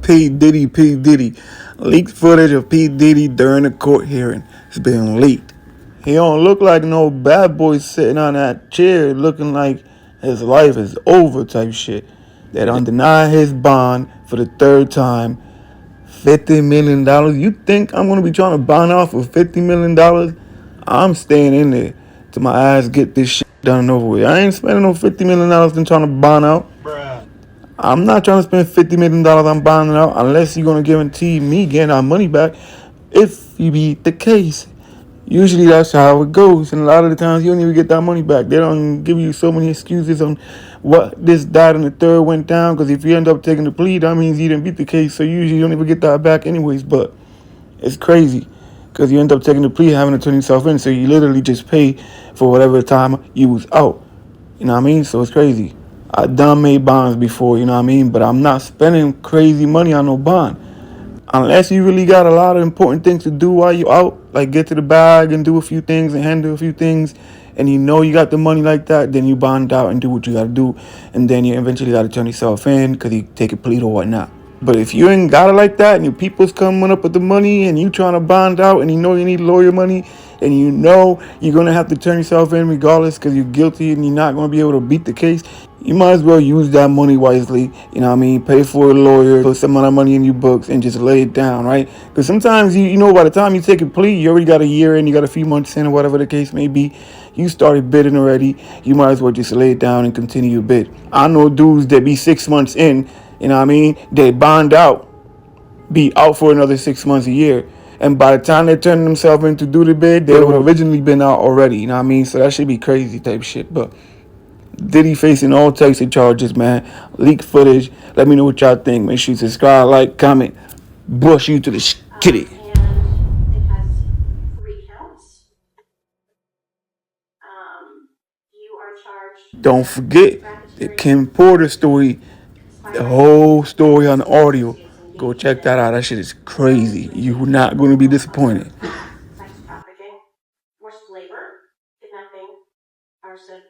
P. Diddy. Leaked footage of P. Diddy during the court hearing has been leaked. He don't look like no bad boy sitting on that chair looking like his life is over type shit. They don't deny his bond for the third time. $50 million. You think I'm gonna be trying to bond out for $50 million? I'm staying in there till my ass get this shit done and over with. I ain't spending no $50 million and trying to bond out. I'm not trying to spend $50 million on bonding out unless you're going to guarantee me getting our money back if you beat the case. Usually that's how it goes, and a lot of the times you don't even get that money back. They don't give you so many excuses on what this, that, and the third went down, because if you end up taking the plea, that means you didn't beat the case, so usually you don't even get that back anyways. But it's crazy, because you end up taking the plea, having to turn yourself in, so you literally just pay for whatever time you was out. You know what I mean? So it's crazy. I done made bonds before, you know what I mean? But I'm not spending crazy money on no bond. Unless you really got a lot of important things to do while you out, like get to the bag and do a few things and handle a few things, and you know you got the money like that, then you bond out and do what you got to do. And then you eventually got to turn yourself in because you take a plea or whatnot. But if you ain't got it like that and your people's coming up with the money and you trying to bond out and you know you need lawyer money and you know you're going to have to turn yourself in regardless because you're guilty and you're not going to be able to beat the case, you might as well use that money wisely. You know what I mean? Pay for a lawyer, put some of that money in your books and just lay it down, right? Because sometimes, you know, by the time you take a plea, you already got a year in, you got a few months in or whatever the case may be. You started bidding already. You might as well just lay it down and continue your bid. I know dudes that be 6 months in, you know what I mean? They bond out, be out for another 6 months, a year. And by the time they turn themselves in to do the bid, they would have originally been out already. You know what I mean? So that should be crazy type shit. But Diddy facing all types of charges, man. Leaked footage. Let me know what y'all think. Make sure you subscribe, like, comment. Bush you to the kitty. And it has 3 counts. You are charged. Don't forget the Kim Porter story, the whole story on the audio. Go check that out. That shit is crazy. You're not going to be disappointed. Sex trafficking, forced labor, kidnapping, arson,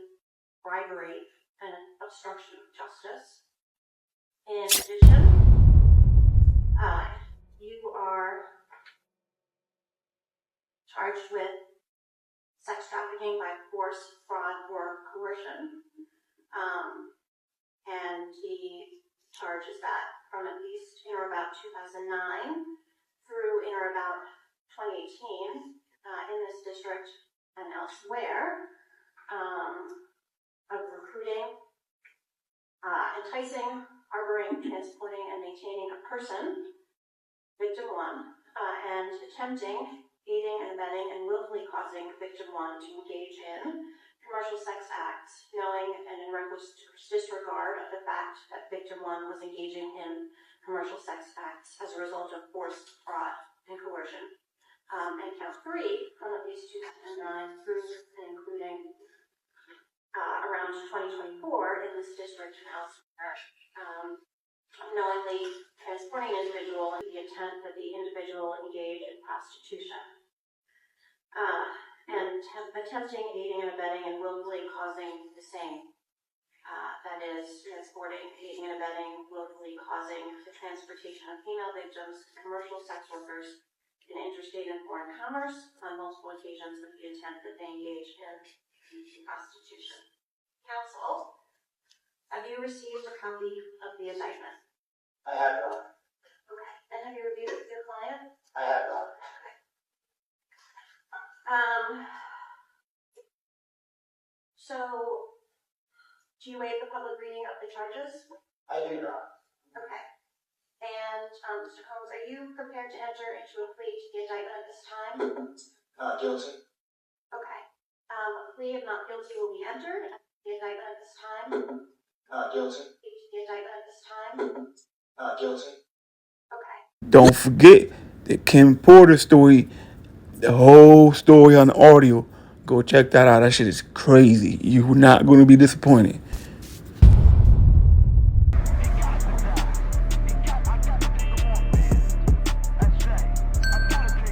bribery, and obstruction of justice. In addition, you are charged with sex trafficking by force, fraud, or coercion. And the charge is that from at least in or about 2009 through in or about 2018 in this district and elsewhere of recruiting, enticing, harboring, transporting, and maintaining a person, victim 1, and attempting, aiding, and abetting, and willfully causing victim 1 to engage in commercial sex acts, knowing and in reckless disregard of the fact that victim 1 was engaging in commercial sex acts as a result of force, fraud, and coercion. And count 3 from at least 2009 through and including around 2024 in this district and elsewhere, knowingly transporting an individual with the intent that the individual engage in prostitution. And attempting, aiding, and abetting, and willfully causing the same. That is, transporting, aiding, and abetting, willfully causing the transportation of female victims, commercial sex workers, in interstate and foreign commerce on multiple occasions with the intent that they engage in prostitution. Counsel, have you received a copy of the indictment? I have, Your Honor. Okay. And have you reviewed it with your client? I have, Your Honor. So, do you waive the public reading of the charges? I do, Your Honor. Okay. And, Mr. Combs, are you prepared to enter into a plea to the indictment at this time? Guilty. Okay. A plea of not guilty will be entered at the indictment at this time? Guilty. The indictment at this time? Guilty. Okay. Don't forget the Kim Porter story, the whole story on the audio. Go check that out. That shit is crazy. You're not going to be disappointed.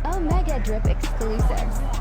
Omegadrip exclusives.